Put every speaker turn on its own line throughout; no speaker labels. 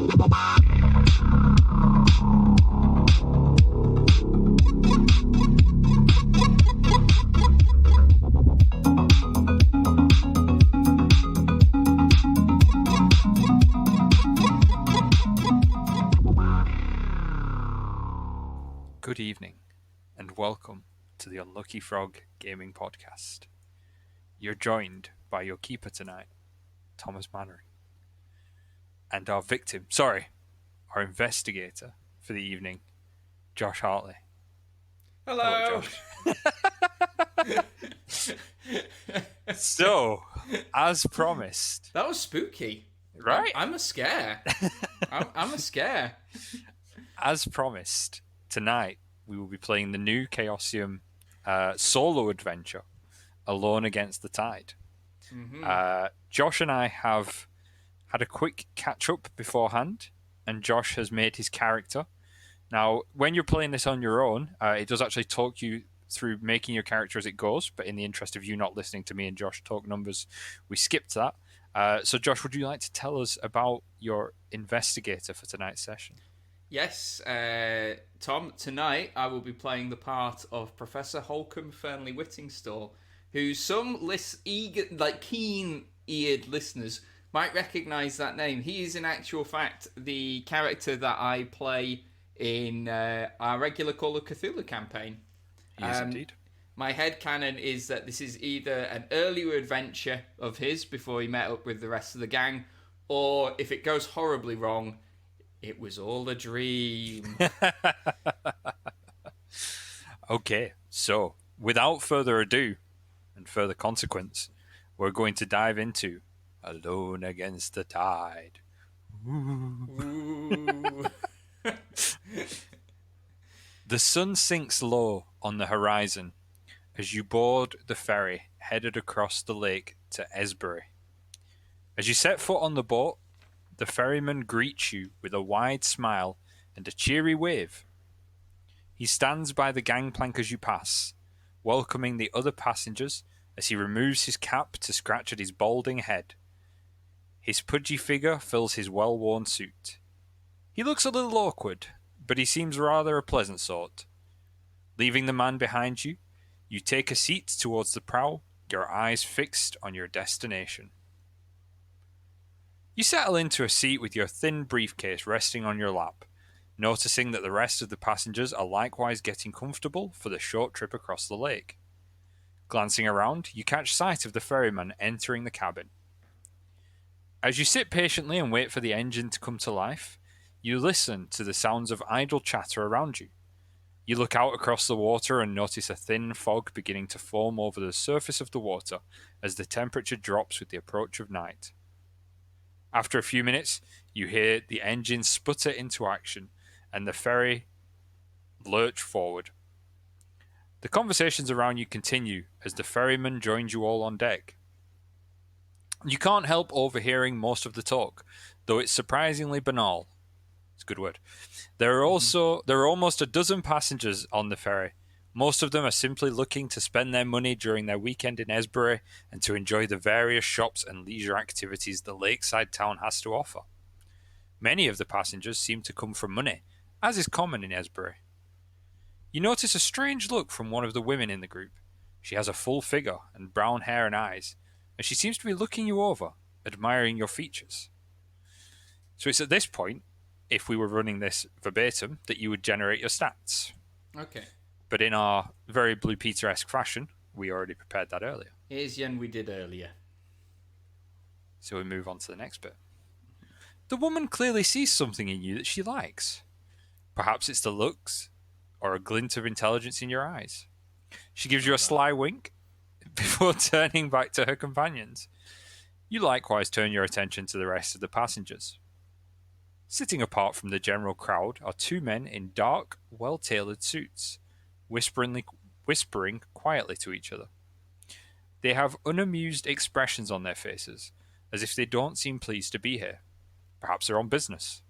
Good evening, and welcome to the Unlucky Frog Gaming Podcast. You're joined by your keeper tonight, Thomas Mannering, and our investigator for the evening, Josh Hartley.
Hello
Josh. So, as promised...
That was spooky.
Right?
I'm a scare. I'm a scare.
As promised, tonight we will be playing the new Chaosium solo adventure, Alone Against the Tide. Mm-hmm. Josh and I have had a quick catch-up beforehand, and Josh has made his character. Now, when you're playing this on your own, it does actually talk you through making your character as it goes, but in the interest of you not listening to me and Josh talk numbers, we skipped that. So Josh, would you like to tell us about your investigator for tonight's session?
Yes, Tom, tonight I will be playing the part of Professor Holcomb Fernley Whittingstall, who some keen-eared listeners might recognise that name. He is in actual fact the character that I play in our regular Call of Cthulhu campaign.
Yes, indeed.
My headcanon is that this is either an earlier adventure of his before he met up with the rest of the gang, or if it goes horribly wrong, it was all a dream.
Okay, so without further ado and further consequence, we're going to dive into Alone Against the Tide.
Ooh.
The sun sinks low on the horizon as you board the ferry headed across the lake to Esbury. As you set foot on the boat, the ferryman greets you with a wide smile and a cheery wave. He stands by the gangplank as you pass, welcoming the other passengers as he removes his cap to scratch at his balding head. His pudgy figure fills his well-worn suit. He looks a little awkward, but he seems rather a pleasant sort. Leaving the man behind you, you take a seat towards the prow, your eyes fixed on your destination. You settle into a seat with your thin briefcase resting on your lap, noticing that the rest of the passengers are likewise getting comfortable for the short trip across the lake. Glancing around, you catch sight of the ferryman entering the cabin. As you sit patiently and wait for the engine to come to life, you listen to the sounds of idle chatter around you. You look out across the water and notice a thin fog beginning to form over the surface of the water as the temperature drops with the approach of night. After a few minutes, you hear the engine sputter into action and the ferry lurch forward. The conversations around you continue as the ferryman joins you all on deck. You can't help overhearing most of the talk, though it's surprisingly banal. It's a good word. There are almost a dozen passengers on the ferry. Most of them are simply looking to spend their money during their weekend in Esbury and to enjoy the various shops and leisure activities the lakeside town has to offer. Many of the passengers seem to come for money, as is common in Esbury. You notice a strange look from one of the women in the group. She has a full figure and brown hair and eyes, and she seems to be looking you over, admiring your features. So it's at this point, if we were running this verbatim, that you would generate your stats.
Okay.
But in our very Blue Peter-esque fashion, we already prepared that earlier.
Here's Yen we did earlier.
So we move on to the next bit. The woman clearly sees something in you that she likes. Perhaps it's the looks, or a glint of intelligence in your eyes. She gives you a sly wink before turning back to her companions. You likewise turn your attention to the rest of the passengers. Sitting apart from the general crowd are two men in dark, well-tailored suits, whispering quietly to each other. They have unamused expressions on their faces, as if they don't seem pleased to be here. Perhaps they're on business.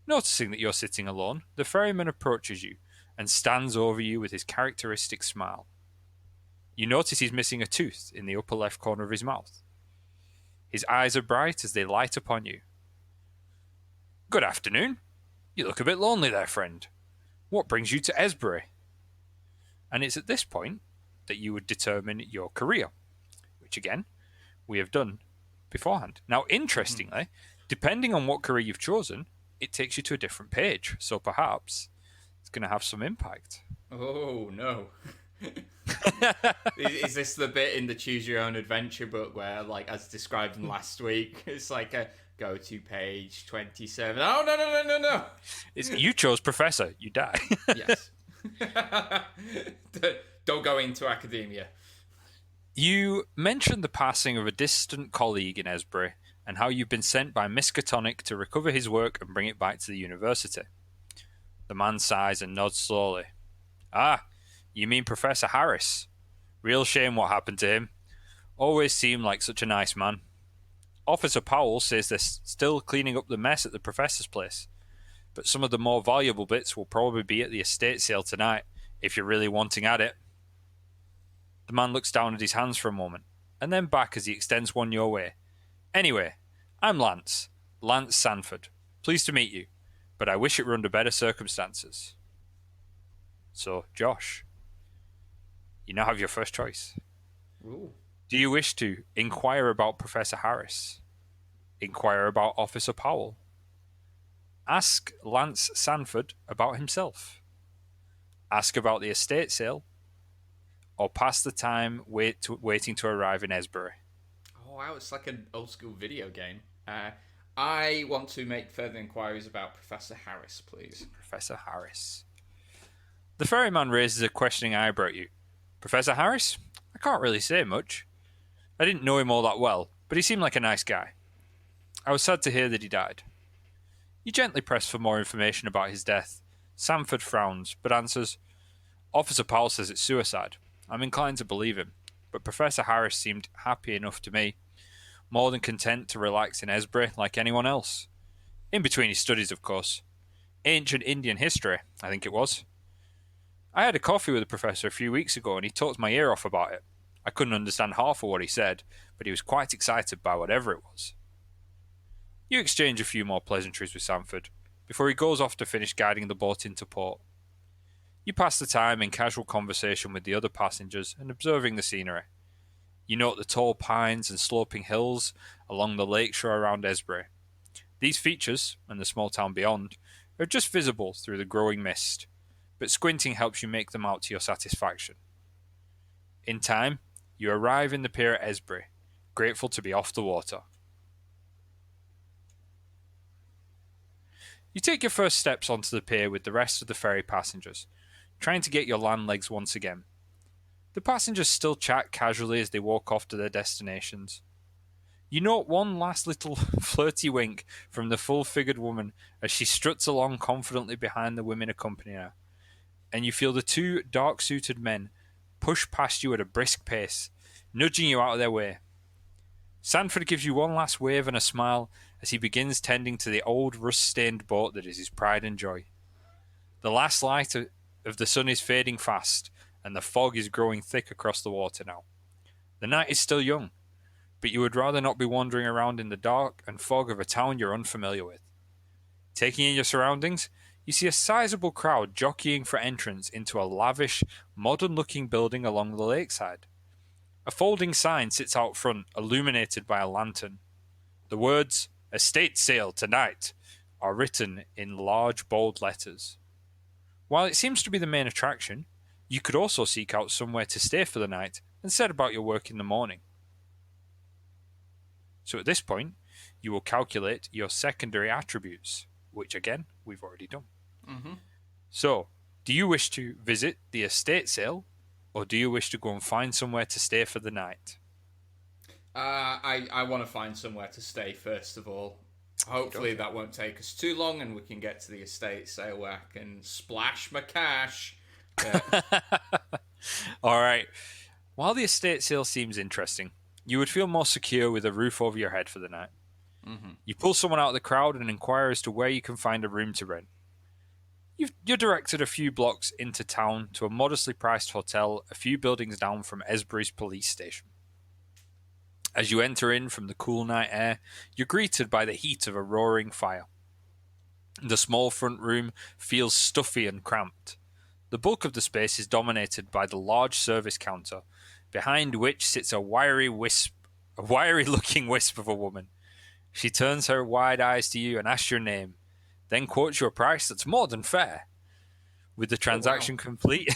Noticing that you're sitting alone, the ferryman approaches you and stands over you with his characteristic smile. You notice he's missing a tooth in the upper left corner of his mouth. His eyes are bright as they light upon you. Good afternoon. You look a bit lonely there, friend. What brings you to Esbury? And it's at this point that you would determine your career, which again, we have done beforehand. Now, interestingly, depending on what career you've chosen, it takes you to a different page. So perhaps it's going to have some impact.
Oh no. Is this the bit in the Choose Your Own Adventure book where, like, as described in last week, it's like a go to page 27? Oh, no.
You chose Professor, you die.
Yes. Don't go into academia.
You mentioned the passing of a distant colleague in Esbury and how you've been sent by Miskatonic to recover his work and bring it back to the university. The man sighs and nods slowly. Ah, you mean Professor Harris? Real shame what happened to him. Always seemed like such a nice man. Officer Powell says they're still cleaning up the mess at the professor's place, but some of the more valuable bits will probably be at the estate sale tonight, if you're really wanting at it. The man looks down at his hands for a moment, and then back as he extends one your way. Anyway, I'm Lance Sanford. Pleased to meet you, but I wish it were under better circumstances. So, Josh, you now have your first choice.
Ooh.
Do you wish to inquire about Professor Harris? Inquire about Officer Powell? Ask Lance Sanford about himself? Ask about the estate sale? Or pass the time waiting to arrive in Esbury?
Oh, wow, it's like an old school video game. I want to make further inquiries about Professor Harris, please.
Professor Harris. The ferryman raises a questioning eyebrow at you. Professor Harris? I can't really say much. I didn't know him all that well, but he seemed like a nice guy. I was sad to hear that he died. You gently press for more information about his death. Sanford frowns, but answers, Officer Powell says it's suicide. I'm inclined to believe him, but Professor Harris seemed happy enough to me, more than content to relax in Esbury like anyone else. In between his studies, of course. Ancient Indian history, I think it was. I had a coffee with the professor a few weeks ago and he talked my ear off about it. I couldn't understand half of what he said, but he was quite excited by whatever it was. You exchange a few more pleasantries with Sanford, before he goes off to finish guiding the boat into port. You pass the time in casual conversation with the other passengers and observing the scenery. You note the tall pines and sloping hills along the lakeshore around Esbury. These features, and the small town beyond, are just visible through the growing mist, but squinting helps you make them out to your satisfaction. In time, you arrive in the pier at Esbury, grateful to be off the water. You take your first steps onto the pier with the rest of the ferry passengers, trying to get your land legs once again. The passengers still chat casually as they walk off to their destinations. You note one last little flirty wink from the full-figured woman as she struts along confidently behind the women accompanying her, and you feel the two dark-suited men push past you at a brisk pace, nudging you out of their way. Sanford gives you one last wave and a smile as he begins tending to the old rust-stained boat that is his pride and joy. The last light of the sun is fading fast, and the fog is growing thick across the water now. The night is still young, but you would rather not be wandering around in the dark and fog of a town you're unfamiliar with. Taking in your surroundings, you see a sizable crowd jockeying for entrance into a lavish, modern-looking building along the lakeside. A folding sign sits out front, illuminated by a lantern. The words, "Estate Sale Tonight," are written in large, bold letters. While it seems to be the main attraction, you could also seek out somewhere to stay for the night and set about your work in the morning. So at this point, you will calculate your secondary attributes, which again, we've already done.
Mm-hmm.
So, do you wish to visit the estate sale, or do you wish to go and find somewhere to stay for the night?
I want to find somewhere to stay first of all. Hopefully that won't take us too long and we can get to the estate sale where I can splash my cash.
All right. While the estate sale seems interesting, you would feel more secure with a roof over your head for the night.
Mm-hmm.
You pull someone out of the crowd and inquire as to where you can find a room to rent. You're directed a few blocks into town to a modestly priced hotel a few buildings down from Esbury's police station. As you enter in from the cool night air, you're greeted by the heat of a roaring fire. The small front room feels stuffy and cramped. The bulk of the space is dominated by the large service counter, behind which sits a wiry-looking wisp of a woman. She turns her wide eyes to you and asks your name, then quotes you a price that's more than fair. With the
Oh wow.
transaction complete,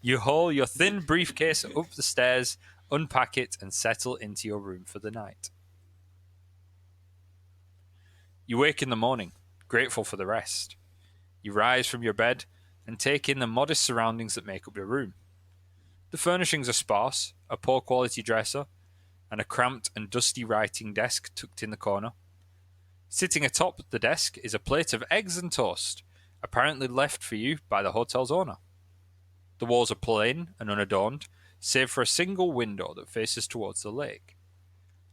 you haul your thin briefcase up the stairs, unpack it, and settle into your room for the night. You wake in the morning, grateful for the rest. You rise from your bed and take in the modest surroundings that make up your room. The furnishings are sparse, a poor quality dresser, and a cramped and dusty writing desk tucked in the corner. Sitting atop the desk is a plate of eggs and toast, apparently left for you by the hotel's owner. The walls are plain and unadorned, save for a single window that faces towards the lake.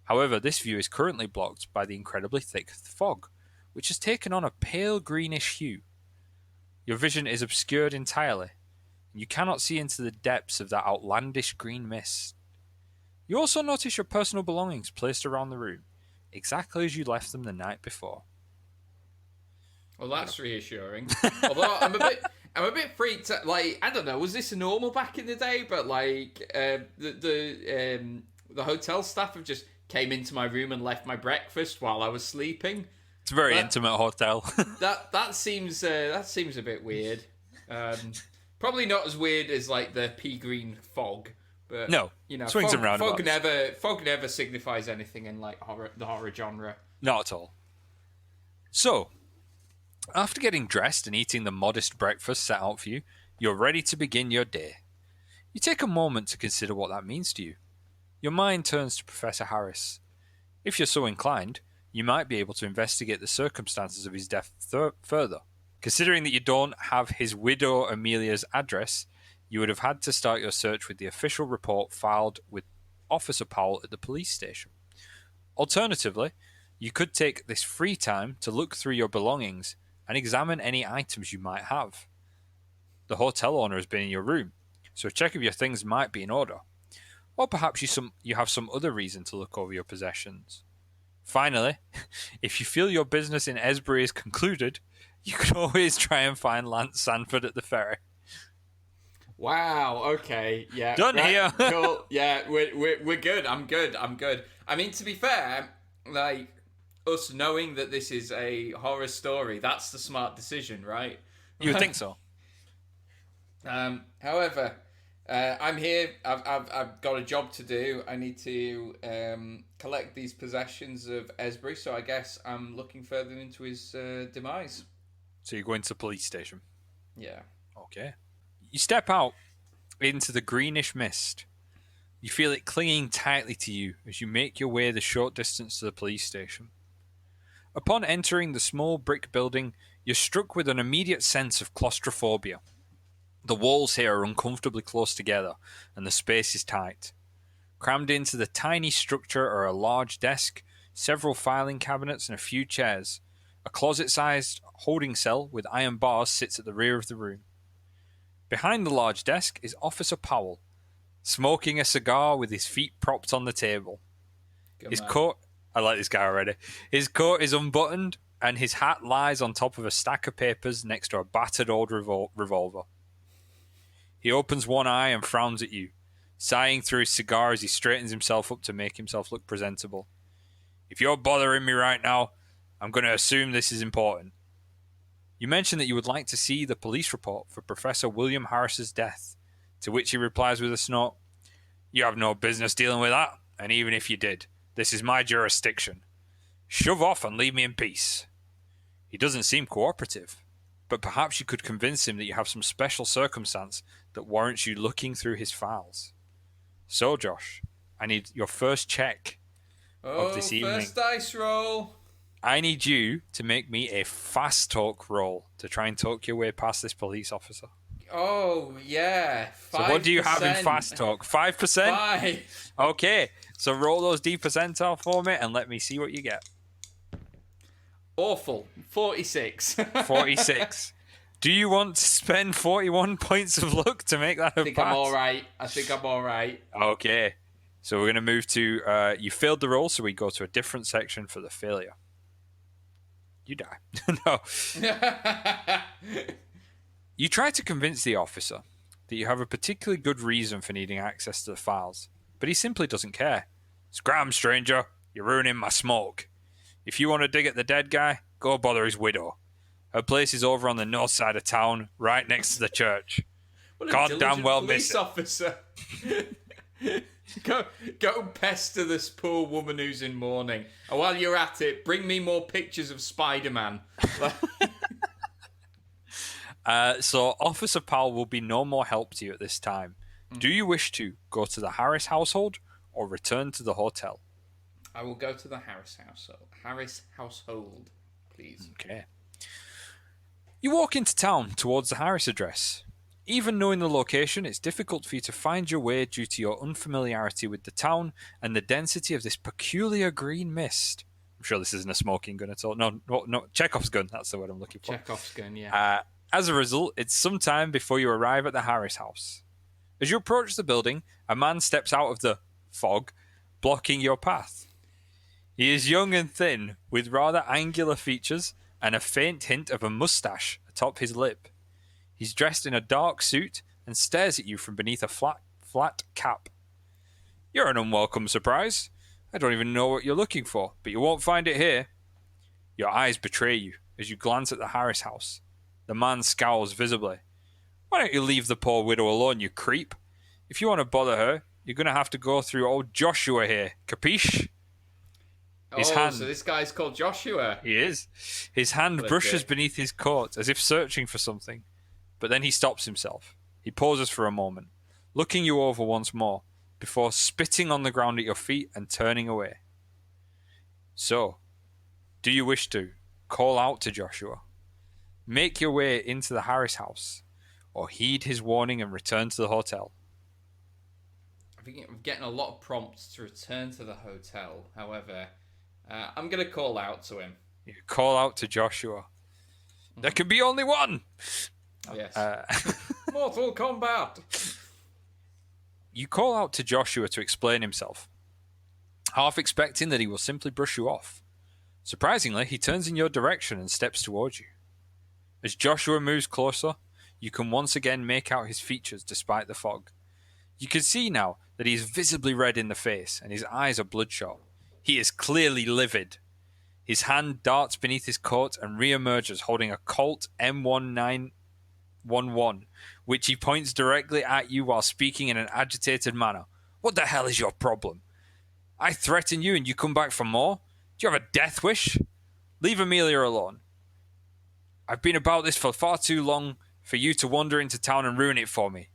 However, this view is currently blocked by the incredibly thick fog, which has taken on a pale greenish hue. Your vision is obscured entirely, and you cannot see into the depths of that outlandish green mist. You also notice your personal belongings placed around the room, exactly as you left them the night before.
Well, that's reassuring. Although I'm a bit freaked. Like, I don't know, was this normal back in the day? But like, the hotel staff have just came into my room and left my breakfast while I was sleeping.
It's a very
That
intimate hotel.
that seems a bit weird. Probably not as weird as like the pea green fog, but
No,
you know,
swings and roundabouts.
fog never signifies anything in like the horror genre.
Not at all. So, after getting dressed and eating the modest breakfast set out for you, you're ready to begin your day. You take a moment to consider what that means to you. Your mind turns to Professor Harris. If you're so inclined, you might be able to investigate the circumstances of his death further. Considering that you don't have his widow Amelia's address, you would have had to start your search with the official report filed with Officer Powell at the police station. Alternatively, you could take this free time to look through your belongings and examine any items you might have. The hotel owner has been in your room, so a check of your things might be in order. Or perhaps you have some other reason to look over your possessions. Finally, if you feel your business in Esbury is concluded, you can always try and find Lance Sanford at the ferry.
Wow. Okay. Yeah.
Done
right,
here.
Cool. Yeah. We're good. I'm good. I mean, to be fair, like us knowing that this is a horror story, that's the smart decision, right?
You would think so.
However, I'm here. I've got a job to do. I need to collect these possessions of Esbury, so I guess I'm looking further into his demise.
So you're going to the police station.
Yeah.
Okay. You step out into the greenish mist. You feel it clinging tightly to you as you make your way the short distance to the police station. Upon entering the small brick building, you're struck with an immediate sense of claustrophobia. The walls here are uncomfortably close together, and the space is tight. Crammed into the tiny structure are a large desk, several filing cabinets, and a few chairs. A closet-sized holding cell with iron bars sits at the rear of the room. Behind the large desk is Officer Powell, smoking a cigar with his feet propped on the table.
Good man.
Coat, I like this guy already. His coat is unbuttoned, and his hat lies on top of a stack of papers next to a battered old revolver. He opens one eye and frowns at you, sighing through his cigar as he straightens himself up to make himself look presentable. If you're bothering me right now, I'm going to assume this is important. You mention that you would like to see the police report for Professor William Harris's death, to which he replies with a snort, "You have no business dealing with that, and even if you did, this is my jurisdiction. Shove off and leave me in peace." He doesn't seem cooperative, but perhaps you could convince him that you have some special circumstance that warrants you looking through his files. So, Josh, I need your first check of this evening.
First dice roll.
I need you to make me a fast talk roll to try and talk your way past this police officer.
Oh, yeah. 5%.
So what do you have in fast talk? 5%?
5.
Okay, so roll those D percentile for me and let me see what you get.
Awful. 46.
46. Do you want to spend 41 points of luck to make that a
I think
pass?
I think I'm all right.
Okay, so we're going to move to... you failed the roll, so we go to a different section for the failure. You die. No. You try to convince the officer that you have a particularly good reason for needing access to the files, but he simply doesn't care. Scram, stranger, you're ruining my smoke. If you want to dig at the dead guy, go bother his widow. Her place is over on the north side of town, right next to the church.
What a
Can't damn
diligent
well
police
miss it.
officer. Go pester this poor woman who's in mourning. And while you're at it, bring me more pictures of Spider-Man.
So Officer Powell will be no more help to you at this time. Do you wish to go to the Harris household or return to the hotel?
I will go to the Harris household, please.
Okay. You walk into town towards the Harris address. Even knowing the location, it's difficult for you to find your way due to your unfamiliarity with the town and the density of this peculiar green mist. I'm sure this isn't a smoking gun at all. No, Chekhov's gun. That's the word I'm looking for.
Chekhov's gun, yeah.
As a result, it's some time before you arrive at the Harris house. As you approach the building, a man steps out of the fog, blocking your path. He is young and thin, with rather angular features and a faint hint of a mustache atop his lip. He's dressed in a dark suit and stares at you from beneath a flat cap. You're an unwelcome surprise. I don't even know what you're looking for, but you won't find it here. Your eyes betray you as you glance at the Harris house. The man scowls visibly. Why don't you leave the poor widow alone, you creep? If you want to bother her, you're going to have to go through old Joshua here. Capiche?
So this guy's called Joshua.
He is. His hand brushes beneath his coat as if searching for something. But then he stops himself. He pauses for a moment, looking you over once more, before spitting on the ground at your feet and turning away. So, do you wish to call out to Joshua, make your way into the Harris house, or heed his warning and return to the hotel?
I think I'm getting a lot of prompts to return to the hotel. However, I'm going to call out to him.
You call out to Joshua. There can be only one!
Yes. Mortal Kombat!
You call out to Joshua to explain himself, half expecting that he will simply brush you off. Surprisingly, he turns in your direction and steps towards you. As Joshua moves closer, you can once again make out his features despite the fog. You can see now that he is visibly red in the face and his eyes are bloodshot. He is clearly livid. His hand darts beneath his coat and re-emerges holding a Colt M1911, which he points directly at you while speaking in an agitated manner. What the hell is your problem? I threaten you and you come back for more? Do you have a death wish? Leave Amelia alone. I've been about this for far too long for you to wander into town and ruin it for me.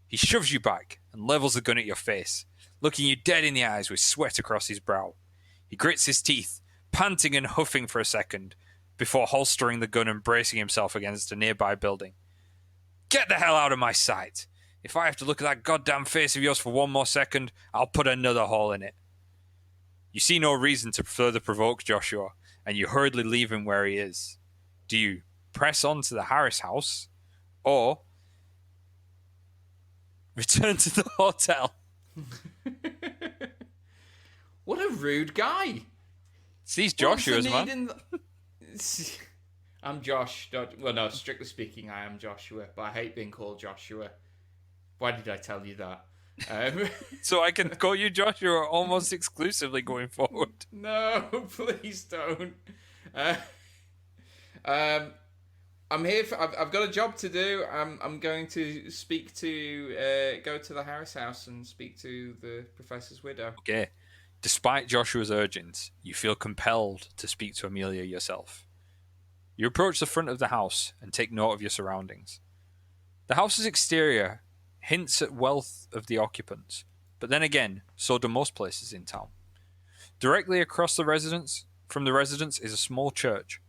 He shoves you back and levels the gun at your face, looking you dead in the eyes with sweat across his brow. He grits his teeth, panting and huffing for a second, before holstering the gun and bracing himself against a nearby building. Get the hell out of my sight! If I have to look at that goddamn face of yours for one more second, I'll put another hole in it. You see no reason to further provoke Joshua, and you hurriedly leave him where he is. Do you press on to the Harris house, or return to the hotel?
What a rude guy!
It's these Joshuas, man.
I'm Josh. Well, no, strictly speaking, I am Joshua, but I hate being called Joshua. Why did I tell you that?
So I can call you Joshua almost exclusively going forward.
No, please don't. I'm here. I've got a job to do. I'm going to go to the Harris house and speak to the professor's widow.
Okay. Despite Joshua's urgings, you feel compelled to speak to Amelia yourself. You approach the front of the house and take note of your surroundings. The house's exterior hints at wealth of the occupants, but then again, so do most places in town. Directly across from the residence is a small church,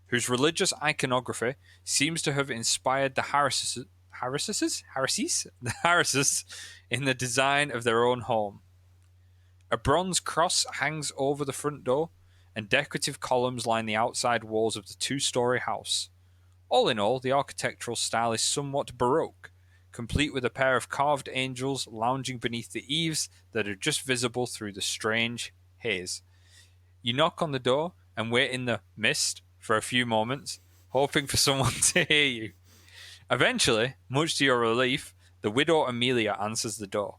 whose religious iconography seems to have inspired the Harrises in the design of their own home. A bronze cross hangs over the front door, and decorative columns line the outside walls of the two-story house. All in all, the architectural style is somewhat baroque, complete with a pair of carved angels lounging beneath the eaves that are just visible through the strange haze. You knock on the door and wait in the mist for a few moments, hoping for someone to hear you. Eventually, much to your relief, the widow Amelia answers the door.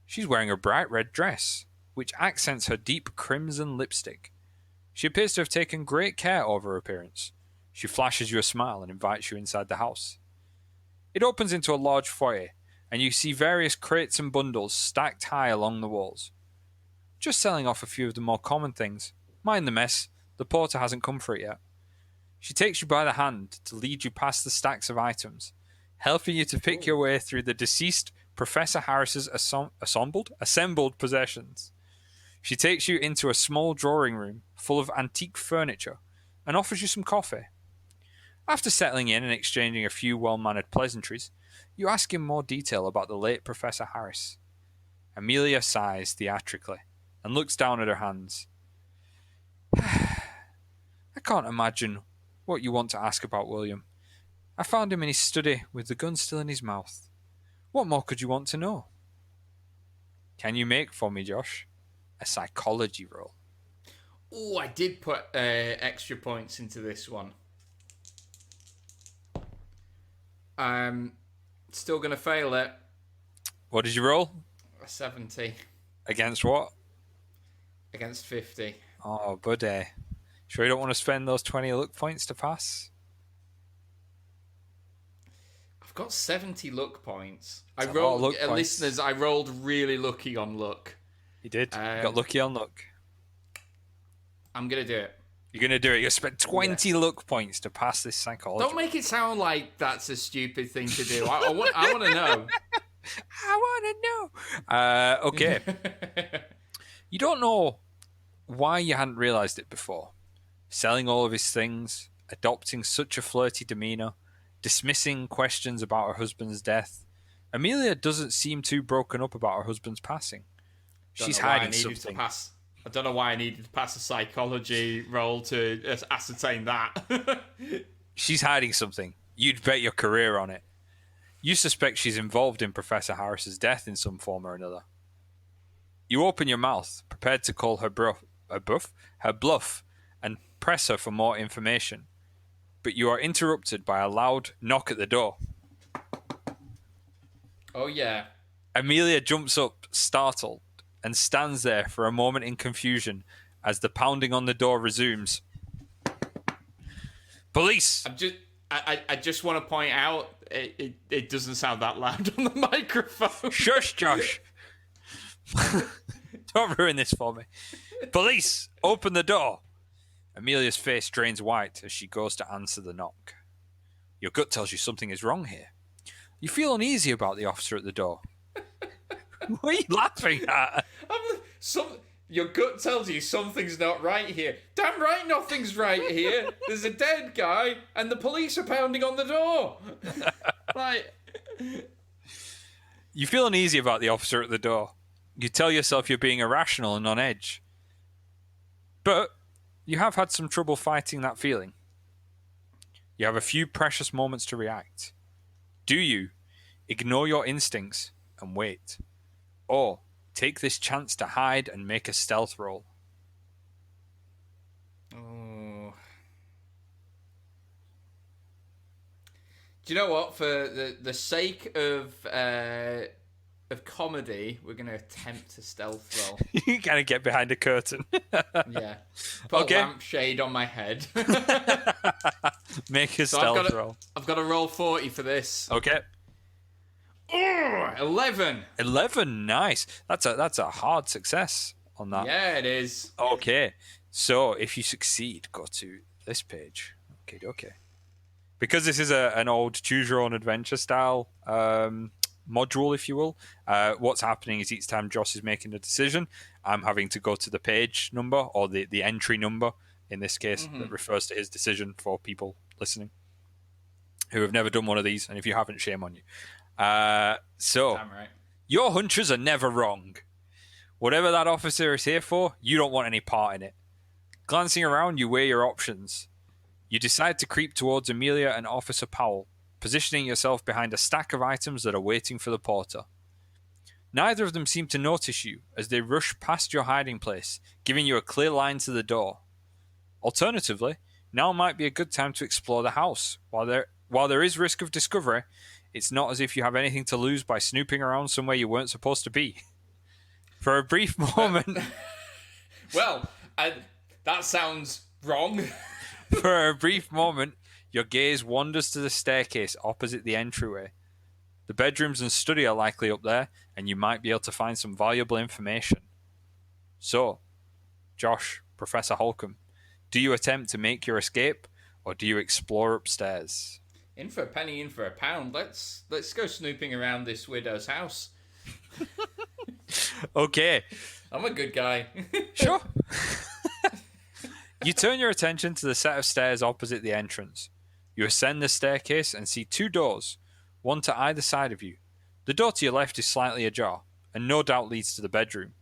She's wearing a bright red dress, which accents her deep crimson lipstick. She appears to have taken great care over her appearance. She flashes you a smile and invites you inside the house. It opens into a large foyer, and you see various crates and bundles stacked high along the walls. Just selling off a few of the more common things. Mind the mess, the porter hasn't come for it yet. She takes you by the hand to lead you past the stacks of items, helping you to pick your way through the deceased Professor Harris's assembled possessions. She takes you into a small drawing room full of antique furniture and offers you some coffee. After settling in and exchanging a few well-mannered pleasantries, you ask in more detail about the late Professor Harris. Amelia sighs theatrically and looks down at her hands. I can't imagine what you want to ask about William. I found him in his study with the gun still in his mouth. What more could you want to know? Can you make for me, Josh, a psychology roll?
Oh, I did put extra points into this one. I'm still going to fail it.
What did you roll?
A 70.
Against what?
Against 50.
Oh, buddy. Sure you don't want to spend those 20 luck points to pass?
I've got 70 luck points.
That's a lot of luck points.
Listeners, I rolled really lucky on luck.
You did. You got lucky on luck.
I'm going to do it.
You're going to do it. You'll spend 20 luck points to pass this psychology.
Don't make it sound like that's a stupid thing to do. I want to know.
I want to know. Okay. You don't know why you hadn't realised it before. Selling all of his things, adopting such a flirty demeanour, dismissing questions about her husband's death. Amelia doesn't seem too broken up about her husband's passing. She's hiding something.
I don't know why I needed to pass a psychology roll to ascertain that.
She's hiding something. You'd bet your career on it. You suspect she's involved in Professor Harris's death in some form or another. You open your mouth, prepared to call her bluff, and press her for more information. But you are interrupted by a loud knock at the door.
Oh, yeah.
Amelia jumps up, startled, and stands there for a moment in confusion as the pounding on the door resumes. Police!
I just want to point out, it doesn't sound that loud on the microphone.
Shush, Josh! Don't ruin this for me. Police! Open the door! Amelia's face drains white as she goes to answer the knock. Your gut tells you something is wrong here. You feel uneasy about the officer at the door. What are you laughing at?
Your gut tells you something's not right here. Damn right nothing's right here. There's a dead guy and the police are pounding on the door.
You feel uneasy about the officer at the door. You tell yourself you're being irrational and on edge. But you have had some trouble fighting that feeling. You have a few precious moments to react. Do you ignore your instincts and wait? Or take this chance to hide and make a stealth roll?
Oh. Do you know what? For the sake of comedy, we're going to attempt a stealth roll.
You kind of get behind a curtain.
Yeah. Put a lampshade on my head.
Make a stealth roll.
I've got to roll 40 for this.
Okay.
11.
11, nice. That's a hard success on that.
Yeah, it is.
Okay. So if you succeed, go to this page. Okay. Because this is an old choose your own adventure style module, if you will, what's happening is each time Josh is making a decision, I'm having to go to the page number or the entry number in this case that refers to his decision for people listening who have never done one of these, and if you haven't, shame on you. So
Damn right.
Your hunches are never wrong. Whatever that officer is here for, you don't want any part in it. Glancing around, you weigh your options. You decide to creep towards Amelia and Officer Powell, positioning yourself behind a stack of items that are waiting for the porter. Neither of them seem to notice you as they rush past your hiding place, giving you a clear line to the door. Alternatively, Now might be a good time to explore the house. While there is risk of discovery, it's not as if you have anything to lose by snooping around somewhere you weren't supposed to be. For a brief moment,
Well, that sounds wrong.
for a brief moment, your gaze wanders to the staircase opposite the entryway. The bedrooms and study are likely up there, and you might be able to find some valuable information. So, Josh, Professor Holcomb, do you attempt to make your escape, or do you explore upstairs?
In for a penny, in for a pound. Let's go snooping around this widow's house.
Okay,
I'm a good guy.
sure. You turn your attention to the set of stairs opposite the entrance. You ascend the staircase and see two doors, one to either side of you. The door to your left is slightly ajar, and no doubt leads to the bedroom.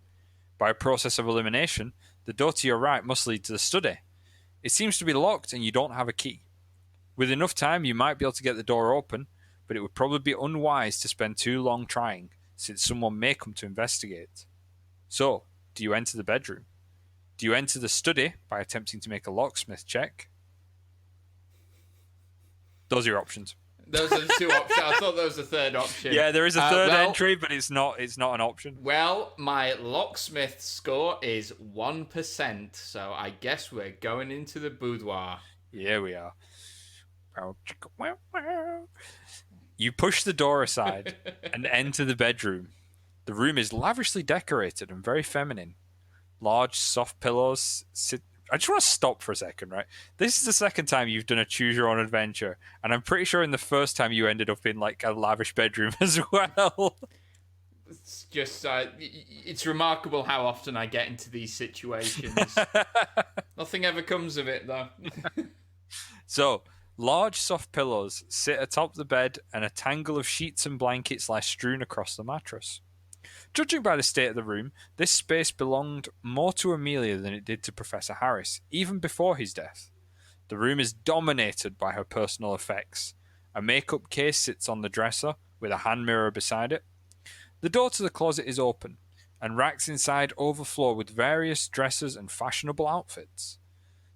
By a process of elimination, the door to your right must lead to the study. It seems to be locked and you don't have a key. With enough time, you might be able to get the door open, but it would probably be unwise to spend too long trying, since someone may come to investigate. So, do you enter the bedroom? Do you enter the study by attempting to make a locksmith check? Those are your options.
Those are the two options. I thought there was a third option.
Yeah, there is a third entry, but it's not an option.
Well, my locksmith score is 1%, so I guess we're going into the boudoir.
Yeah, we are. You push the door aside and enter the bedroom. The room is lavishly decorated and very feminine. Large, soft pillows sit. I just want to stop for a second, right? This is the second time you've done a choose your own adventure, and I'm pretty sure in the first time you ended up in like a lavish bedroom as well.
It's just, it's remarkable how often I get into these situations. Nothing ever comes of it, though.
So, large, soft pillows sit atop the bed, and a tangle of sheets and blankets lie strewn across the mattress. Judging by the state of the room, this space belonged more to Amelia than it did to Professor Harris, even before his death. The room is dominated by her personal effects. A makeup case sits on the dresser, with a hand mirror beside it. The door to the closet is open, and racks inside overflow with various dresses and fashionable outfits.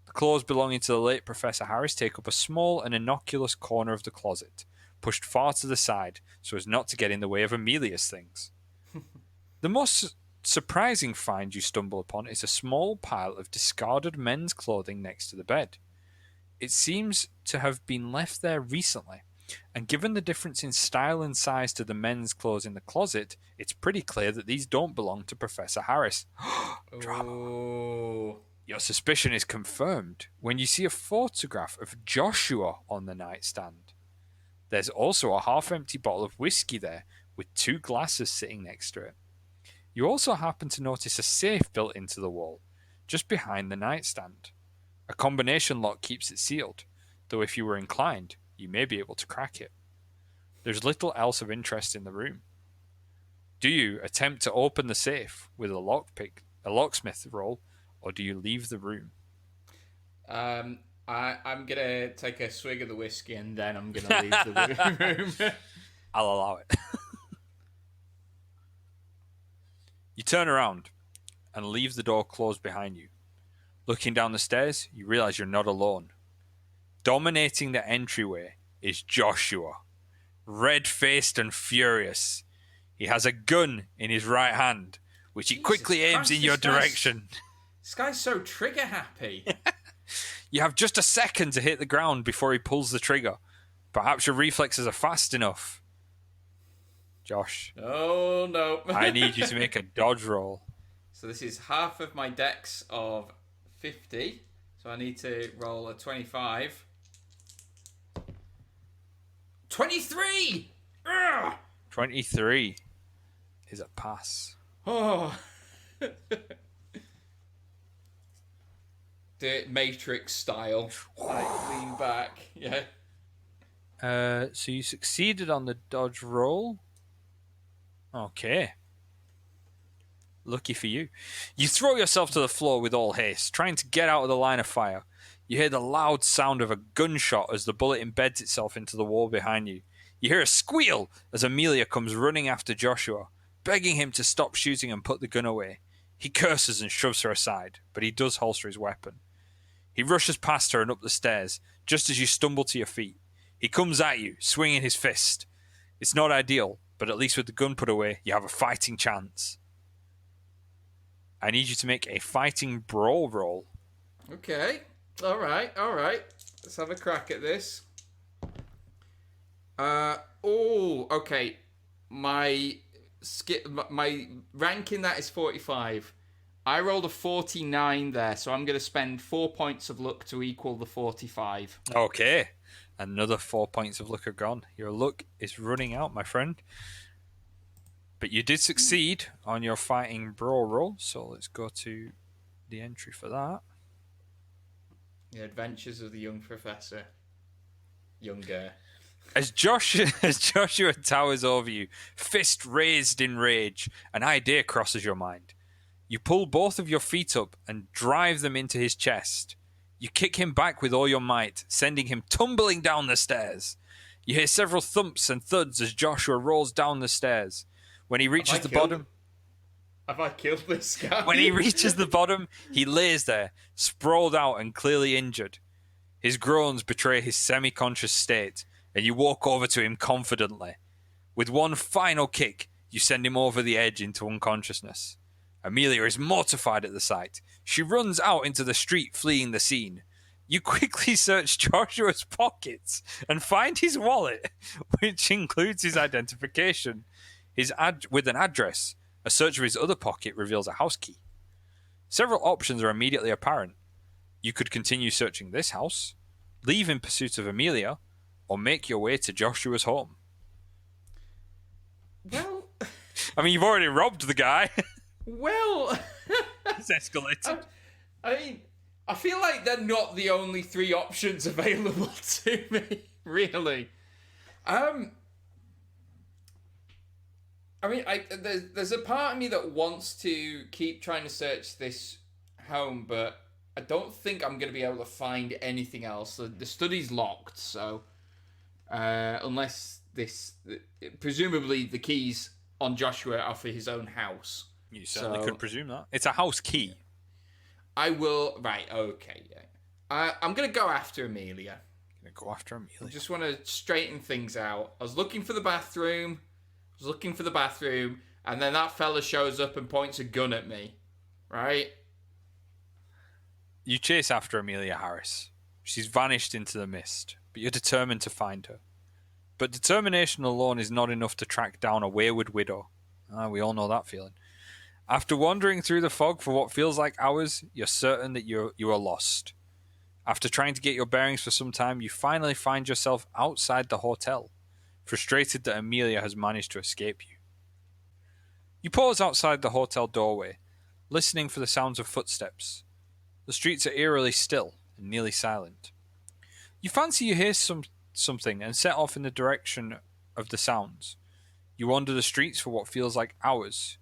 The clothes belonging to the late Professor Harris take up a small and innocuous corner of the closet, pushed far to the side so as not to get in the way of Amelia's things. The most surprising find you stumble upon is a small pile of discarded men's clothing next to the bed. It seems to have been left there recently, and given the difference in style and size to the men's clothes in the closet, it's pretty clear that these don't belong to Professor Harris. Drama.
Oh.
Your suspicion is confirmed when you see a photograph of Joshua on the nightstand. There's also a half-empty bottle of whiskey there, with two glasses sitting next to it. You also happen to notice a safe built into the wall, just behind the nightstand. A combination lock keeps it sealed, though if you were inclined, you may be able to crack it. There's little else of interest in the room. Do you attempt to open the safe with a locksmith roll, or do you leave the room?
I'm going to take a swig of the whiskey and then I'm going to leave the room.
I'll allow it. You turn around and leave the door closed behind you. Looking down the stairs, you realize you're not alone. Dominating the entryway is Joshua, red-faced and furious. He has a gun in his right hand, which he quickly aims in your direction.
This guy's so trigger happy.
You have just a second to hit the ground before he pulls the trigger. Perhaps your reflexes are fast enough. Josh.
Oh, no.
I need you to make a dodge roll.
So this is half of my dex of 50. So I need to roll a 25. 23! Ugh!
23 is a pass.
Oh. The Matrix style. Like, lean back. Yeah.
So you succeeded on the dodge roll. Okay. Lucky for you. You throw yourself to the floor with all haste, trying to get out of the line of fire. You hear the loud sound of a gunshot as the bullet embeds itself into the wall behind you. You hear a squeal as Amelia comes running after Joshua, begging him to stop shooting and put the gun away. He curses and shoves her aside, but he does holster his weapon. He rushes past her and up the stairs, just as you stumble to your feet. He comes at you, swinging his fist. It's not ideal, but at least with the gun put away, you have a fighting chance. I need you to make a fighting brawl roll.
Okay. All right. Let's have a crack at this. Okay. My rank in that is 45. I rolled a 49 there, so I'm going to spend 4 points of luck to equal the 45.
Okay. Another 4 points of luck are gone. Your luck is running out, my friend. But you did succeed on your fighting brawl roll, so let's go to the entry for that.
The Adventures of the Young Professor. Younger.
As Joshua towers over you, fist raised in rage, an idea crosses your mind. You pull both of your feet up and drive them into his chest. You kick him back with all your might, sending him tumbling down the stairs. You hear several thumps and thuds as Joshua rolls down the stairs. When he reaches the bottom...
Have I killed this guy?
When he reaches the bottom, he lays there, sprawled out and clearly injured. His groans betray his semi-conscious state, and you walk over to him confidently. With one final kick, you send him over the edge into unconsciousness. Amelia is mortified at the sight. She runs out into the street, fleeing the scene. You quickly search Joshua's pockets and find his wallet, which includes his identification. With an address, a search of his other pocket reveals a house key. Several options are immediately apparent. You could continue searching this house, leave in pursuit of Amelia, or make your way to Joshua's home.
Well...
I mean, you've already robbed the guy.
Well...
It's escalated.
I mean, I feel like they're not the only three options available to me, really. I mean, there's a part of me that wants to keep trying to search this home, but I don't think I'm going to be able to find anything else. The study's locked, so unless presumably the keys on Joshua are for his own house.
You certainly could presume that. It's a house key.
I will... Right, okay, yeah. I'm going to go after Amelia.
Go after Amelia.
I just want to straighten things out. I was looking for the bathroom, and then that fella shows up and points a gun at me. Right?
You chase after Amelia Harris. She's vanished into the mist, but you're determined to find her. But determination alone is not enough to track down a wayward widow. We all know that feeling. After wandering through the fog for what feels like hours, you're certain that you are lost. After trying to get your bearings for some time, you finally find yourself outside the hotel, frustrated that Amelia has managed to escape you. You pause outside the hotel doorway, listening for the sounds of footsteps. The streets are eerily still and nearly silent. You fancy you hear something and set off in the direction of the sounds. You wander the streets for what feels like hours.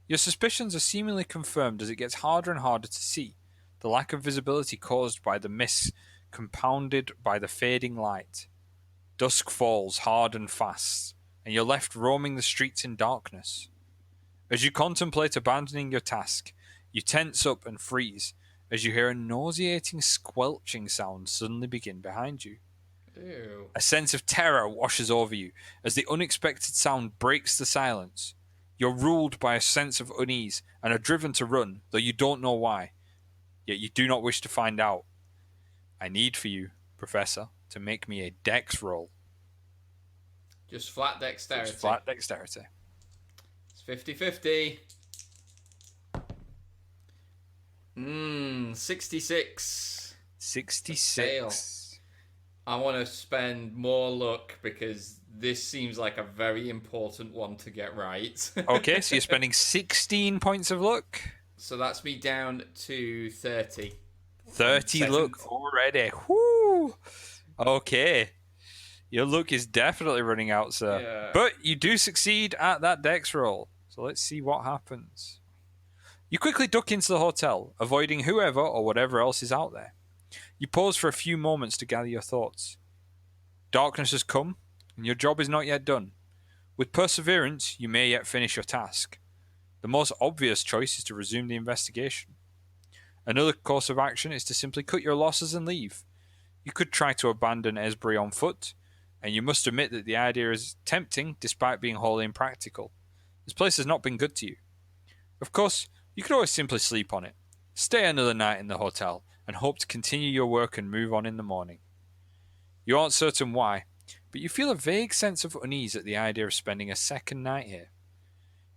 Your suspicions are seemingly confirmed as it gets harder and harder to see, the lack of visibility caused by the mists compounded by the fading light. Dusk falls hard and fast, and you're left roaming the streets in darkness. As you contemplate abandoning your task, you tense up and freeze as you hear a nauseating squelching sound suddenly begin behind you.
Ew.
A sense of terror washes over you as the unexpected sound breaks the silence. You're ruled by a sense of unease and are driven to run, though you don't know why. Yet you do not wish to find out. I need for you, Professor, to make me a dex roll.
Just flat dexterity.
Just flat dexterity.
It's 50-50. 66.
66.
I want to spend more luck because this seems like a very important one to get right.
Okay, so you're spending 16 points of luck.
So that's me down to 30.
30 luck already. Whoo! Okay. Your luck is definitely running out, sir.
Yeah.
But you do succeed at that dex roll. So let's see what happens. You quickly duck into the hotel, avoiding whoever or whatever else is out there. You pause for a few moments to gather your thoughts. Darkness has come, and your job is not yet done. With perseverance, you may yet finish your task. The most obvious choice is to resume the investigation. Another course of action is to simply cut your losses and leave. You could try to abandon Esbury on foot, and you must admit that the idea is tempting despite being wholly impractical. This place has not been good to you. Of course, you could always simply sleep on it, stay another night in the hotel, and hope to continue your work and move on in the morning. You aren't certain why, but you feel a vague sense of unease at the idea of spending a second night here.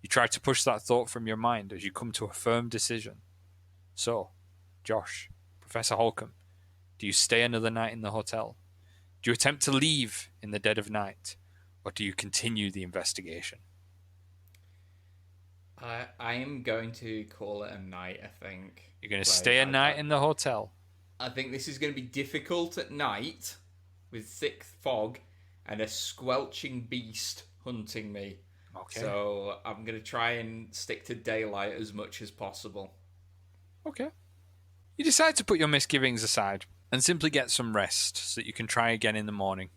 You try to push that thought from your mind as you come to a firm decision. So, Josh, Professor Holcomb, do you stay another night in the hotel? Do you attempt to leave in the dead of night? Or do you continue the investigation?
I am going to call it a night, I think.
You're going to stay a night in the hotel?
I think this is going to be difficult at night with thick fog and a squelching beast hunting me.
Okay.
So I'm going to try and stick to daylight as much as possible.
Okay. You decide to put your misgivings aside and simply get some rest so that you can try again in the morning.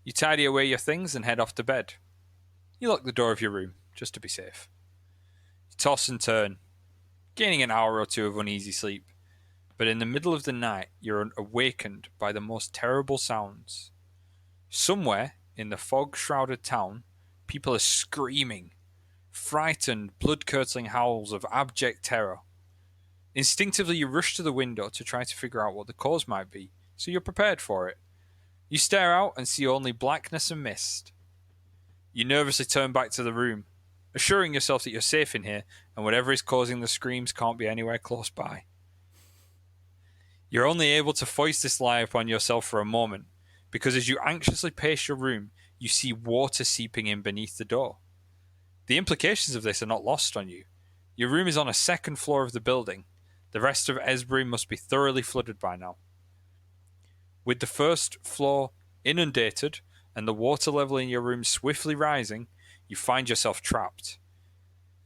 You tidy away your things and head off to bed. You lock the door of your room, just to be safe. You toss and turn, gaining an hour or two of uneasy sleep. But in the middle of the night, you're awakened by the most terrible sounds. Somewhere in the fog-shrouded town, people are screaming, frightened, blood-curdling howls of abject terror. Instinctively, you rush to the window to try to figure out what the cause might be, so you're prepared for it. You stare out and see only blackness and mist. You nervously turn back to the room, assuring yourself that you're safe in here and whatever is causing the screams can't be anywhere close by. You're only able to foist this lie upon yourself for a moment, because as you anxiously pace your room, you see water seeping in beneath the door. The implications of this are not lost on you. Your room is on a second floor of the building. The rest of Esbury must be thoroughly flooded by now. With the first floor inundated and the water level in your room swiftly rising, you find yourself trapped.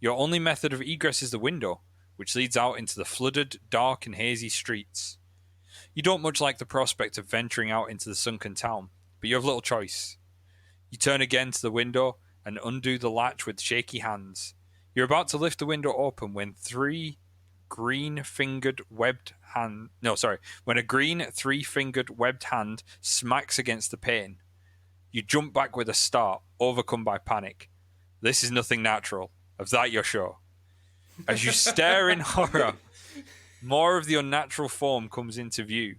Your only method of egress is the window, which leads out into the flooded, dark and hazy streets. You don't much like the prospect of venturing out into the sunken town, but you have little choice. You turn again to the window and undo the latch with shaky hands. You're about to lift the window open when a green three-fingered webbed hand smacks against the pane. You jump back with a start, overcome by panic. This is nothing natural, of that you're sure. As you stare in horror, more of the unnatural form comes into view.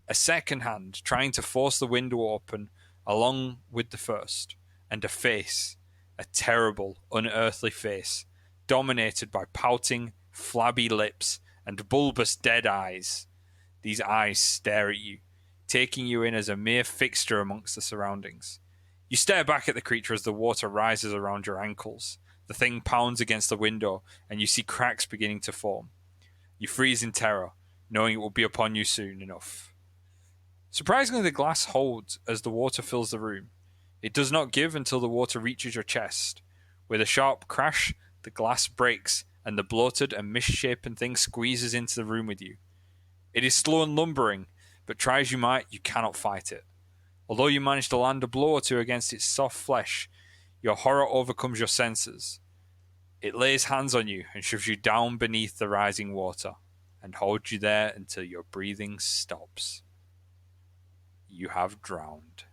A second hand trying to force the window open along with the first, and a face, a terrible, unearthly face, dominated by pouting, flabby lips and bulbous dead eyes. These eyes stare at you, taking you in as a mere fixture amongst the surroundings. You stare back at the creature as the water rises around your ankles. The thing pounds against the window, and you see cracks beginning to form. You freeze in terror, knowing it will be upon you soon enough. Surprisingly, the glass holds as the water fills the room. It does not give until the water reaches your chest. With a sharp crash, the glass breaks, and the bloated and misshapen thing squeezes into the room with you. It is slow and lumbering, but try as you might, you cannot fight it. Although you manage to land a blow or two against its soft flesh, your horror overcomes your senses. It lays hands on you and shoves you down beneath the rising water, and holds you there until your breathing stops. You have drowned.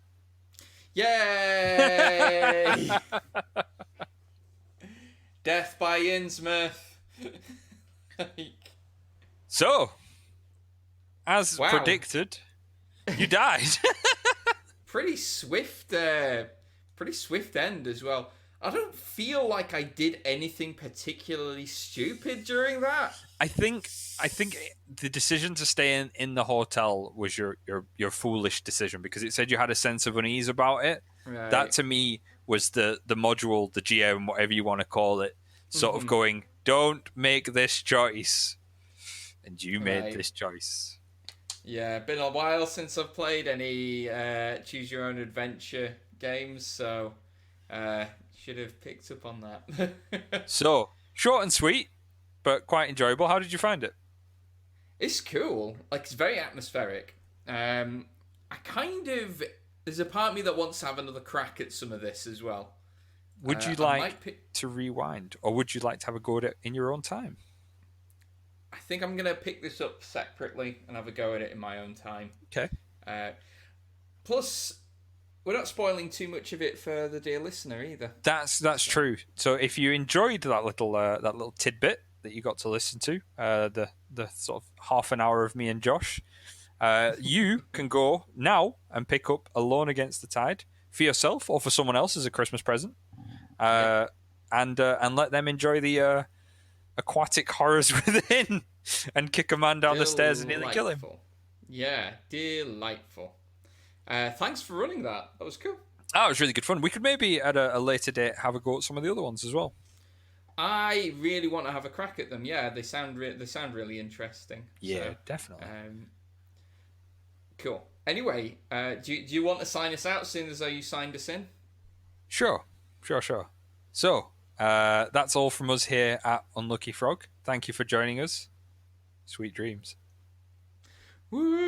Yay! Death by Innsmouth.
So, as predicted, you died.
Pretty swift end as well. I don't feel like I did anything particularly stupid during that.
I think the decision to stay in the hotel was your foolish decision, because it said you had a sense of unease about it.
Right.
That to me was the module, the GM, whatever you want to call it, sort of going, don't make this choice. And you made this choice.
Yeah, been a while since I've played any choose your own adventure games, so should have picked up on that.
So, short and sweet, but quite enjoyable. How did you find it?
It's cool. Like, it's very atmospheric. There's a part of me that wants to have another crack at some of this as well.
Would you like to rewind, or would you like to have a go at it in your own time?
I think I'm gonna pick this up separately and have a go at it in my own time.
Okay.
Plus, we're not spoiling too much of it for the dear listener either.
That's true. So if you enjoyed that little tidbit that you got to listen to, the sort of half an hour of me and Josh, you can go now and pick up Alone Against the Tide for yourself or for someone else as a Christmas present, and let them enjoy the aquatic horrors within and kick a man down the stairs and nearly kill him.
Yeah, delightful. Thanks for running that. That was cool.
It was really good fun. We could maybe at a later date have a go at some of the other ones as well.
I really want to have a crack at them. Yeah, they sound really interesting.
Yeah,
so,
definitely.
Cool. Anyway, do you want to sign us out, seeing as though you signed us in?
Sure. So, that's all from us here at Unlucky Frog. Thank you for joining us. Sweet dreams.
Woo!